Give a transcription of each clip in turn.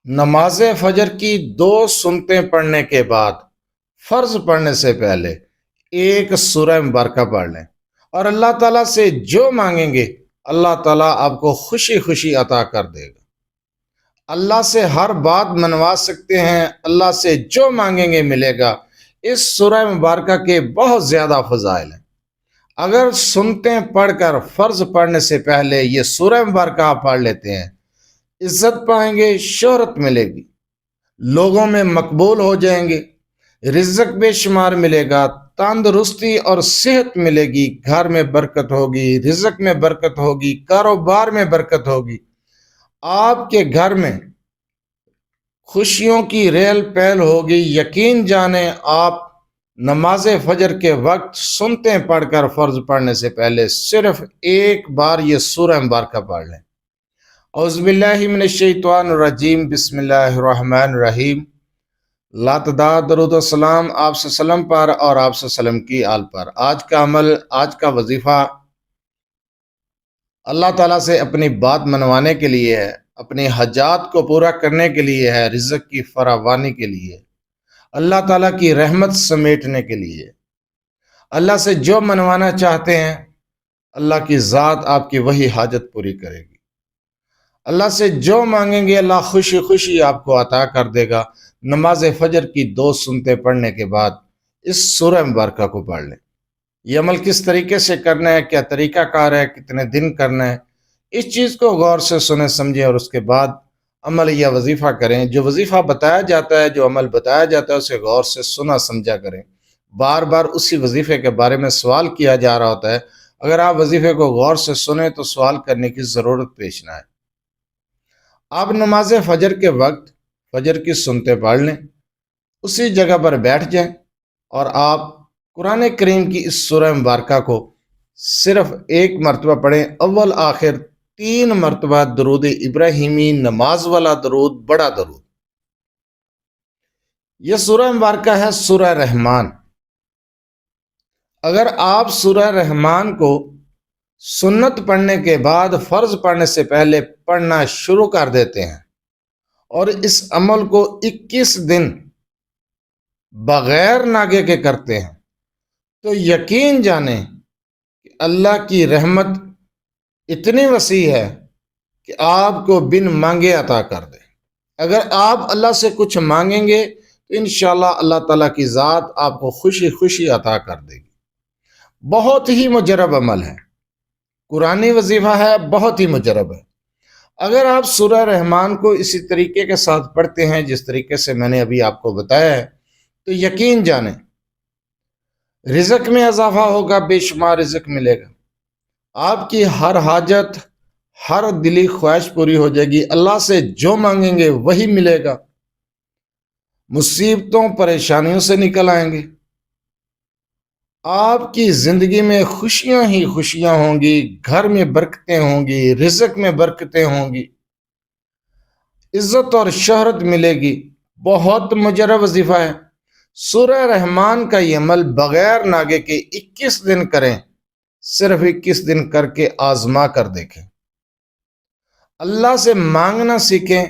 نماز فجر کی دو سنتیں پڑھنے کے بعد فرض پڑھنے سے پہلے ایک سورہ مبارکہ پڑھ لیں اور اللہ تعالیٰ سے جو مانگیں گے اللہ تعالیٰ آپ کو خوشی خوشی عطا کر دے گا۔ اللہ سے ہر بات منوا سکتے ہیں، اللہ سے جو مانگیں گے ملے گا۔ اس سورہ مبارکہ کے بہت زیادہ فضائل ہیں۔ اگر سنتیں پڑھ کر فرض پڑھنے سے پہلے یہ سورہ مبارکہ آپ پڑھ لیتے ہیں، عزت پائیں گے، شہرت ملے گی، لوگوں میں مقبول ہو جائیں گے، رزق بے شمار ملے گا، تندرستی اور صحت ملے گی، گھر میں برکت ہوگی، رزق میں برکت ہوگی، کاروبار میں برکت ہوگی، آپ کے گھر میں خوشیوں کی ریل پیل ہوگی۔ یقین جانیں آپ نماز فجر کے وقت سنتیں پڑھ کر فرض پڑھنے سے پہلے صرف ایک بار یہ سورہ مبارکہ پڑھ لیں۔ اعوذ باللہ من الشیطان الرجیم، بسم اللہ الرحمن الرحیم۔ لا تعداد درود و سلام آپ صلی اللہ علیہ وسلم پر اور آپ صلی اللہ علیہ وسلم کی آل پر۔ آج کا عمل، آج کا وظیفہ اللہ تعالیٰ سے اپنی بات منوانے کے لیے ہے، اپنی حاجات کو پورا کرنے کے لیے ہے، رزق کی فراوانی کے لیے، اللہ تعالیٰ کی رحمت سمیٹنے کے لیے۔ اللہ سے جو منوانا چاہتے ہیں اللہ کی ذات آپ کی وہی حاجت پوری کرے گی۔ اللہ سے جو مانگیں گے اللہ خوشی خوشی آپ کو عطا کر دے گا۔ نماز فجر کی دو سنتیں پڑھنے کے بعد اس سورہ مبارکہ کو پڑھ لیں۔ یہ عمل کس طریقے سے کرنا ہے، کیا طریقہ کار ہے، کتنے دن کرنا ہے، اس چیز کو غور سے سنیں سمجھیں اور اس کے بعد عمل یا وظیفہ کریں۔ جو وظیفہ بتایا جاتا ہے، جو عمل بتایا جاتا ہے، اسے غور سے سنا سمجھا کریں۔ بار بار اسی وظیفے کے بارے میں سوال کیا جا رہا ہوتا ہے، اگر آپ وظیفے کو غور سے سنیں تو سوال کرنے کی ضرورت پیش نہ آئے۔ آپ نماز فجر کے وقت فجر کی سنتیں پڑھ لیں، اسی جگہ پر بیٹھ جائیں اور آپ قرآن کریم کی اس سورہ مبارکہ کو صرف ایک مرتبہ پڑھیں، اول آخر 3 مرتبہ درود ابراہیمی، نماز والا درود، بڑا درود۔ یہ سورہ مبارکہ ہے سورہ رحمان۔ اگر آپ سورہ رحمان کو سنت پڑھنے کے بعد فرض پڑھنے سے پہلے پڑھنا شروع کر دیتے ہیں اور اس عمل کو 21 دن بغیر ناگے کے کرتے ہیں تو یقین جانیں کہ اللہ کی رحمت اتنی وسیع ہے کہ آپ کو بن مانگے عطا کر دے۔ اگر آپ اللہ سے کچھ مانگیں گے تو انشاءاللہ اللہ تعالیٰ کی ذات آپ کو خوشی خوشی عطا کر دے گی۔ بہت ہی مجرب عمل ہے، قرآنی وظیفہ ہے، بہت ہی مجرب ہے۔ اگر آپ سورہ رحمان کو اسی طریقے کے ساتھ پڑھتے ہیں جس طریقے سے میں نے ابھی آپ کو بتایا ہے تو یقین جانیں رزق میں اضافہ ہوگا، بے شمار رزق ملے گا، آپ کی ہر حاجت، ہر دلی خواہش پوری ہو جائے گی، اللہ سے جو مانگیں گے وہی ملے گا، مصیبتوں پریشانیوں سے نکل آئیں گے، آپ کی زندگی میں خوشیاں ہی خوشیاں ہوں گی، گھر میں برکتیں ہوں گی، رزق میں برکتیں ہوں گی، عزت اور شہرت ملے گی۔ بہت مجرب وظیفہ ہے۔ سورہ رحمان کا یہ عمل بغیر ناگے کے 21 دن کریں، صرف 21 دن کر کے آزما کر دیکھیں۔ اللہ سے مانگنا سیکھیں،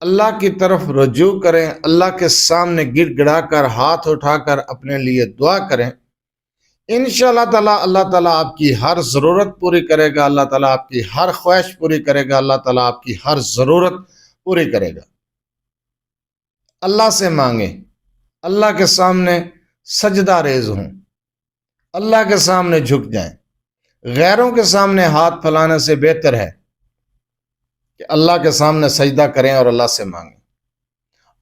اللہ کی طرف رجوع کریں، اللہ کے سامنے گر گڑا کر ہاتھ اٹھا کر اپنے لیے دعا کریں۔ انشاءاللہ تعالیٰ اللہ تعالیٰ آپ کی ہر ضرورت پوری کرے گا، اللہ تعالیٰ آپ کی ہر خواہش پوری کرے گا، اللہ تعالیٰ آپ کی ہر ضرورت پوری کرے گا۔ اللہ سے مانگیں، اللہ کے سامنے سجدہ ریز ہوں، اللہ کے سامنے جھک جائیں۔ غیروں کے سامنے ہاتھ پھیلانے سے بہتر ہے کہ اللہ کے سامنے سجدہ کریں اور اللہ سے مانگیں۔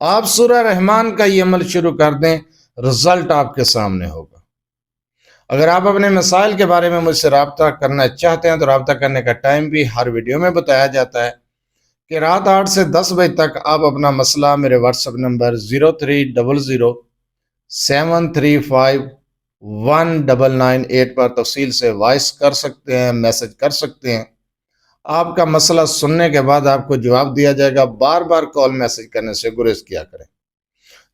آپ سورہ رحمان کا یہ عمل شروع کر دیں، رزلٹ آپ کے سامنے ہوگا۔ اگر آپ اپنے مسائل کے بارے میں مجھ سے رابطہ کرنا چاہتے ہیں تو رابطہ کرنے کا ٹائم بھی ہر ویڈیو میں بتایا جاتا ہے کہ رات 8 سے 10 بجے تک آپ اپنا مسئلہ میرے واٹس ایپ نمبر 0300735199 پر تفصیل سے وائس کر سکتے ہیں، میسج کر سکتے ہیں۔ آپ کا مسئلہ سننے کے بعد آپ کو جواب دیا جائے گا۔ بار بار کال میسج کرنے سے گریز کیا کریں۔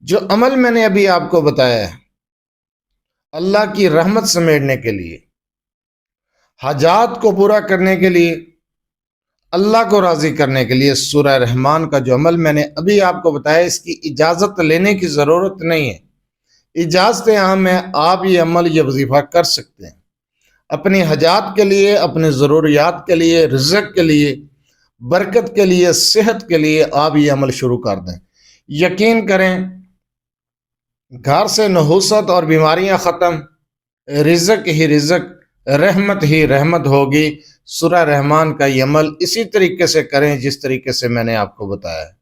جو عمل میں نے ابھی آپ کو بتایا ہے اللہ کی رحمت سمیٹنے کے لیے، حاجات کو پورا کرنے کے لیے، اللہ کو راضی کرنے کے لیے سورہ رحمان کا جو عمل میں نے ابھی آپ کو بتایا، اس کی اجازت لینے کی ضرورت نہیں ہے۔ اجازت عام ہے، آپ یہ عمل یہ وظیفہ کر سکتے ہیں اپنی حاجات کے لیے، اپنی ضروریات کے لیے، رزق کے لیے، برکت کے لیے، صحت کے لیے آپ یہ عمل شروع کر دیں۔ یقین کریں، گھر سے نحوست اور بیماریاں ختم، رزق ہی رزق، رحمت ہی رحمت ہوگی۔ سورہ رحمان کا یہ عمل اسی طریقے سے کریں جس طریقے سے میں نے آپ کو بتایا ہے۔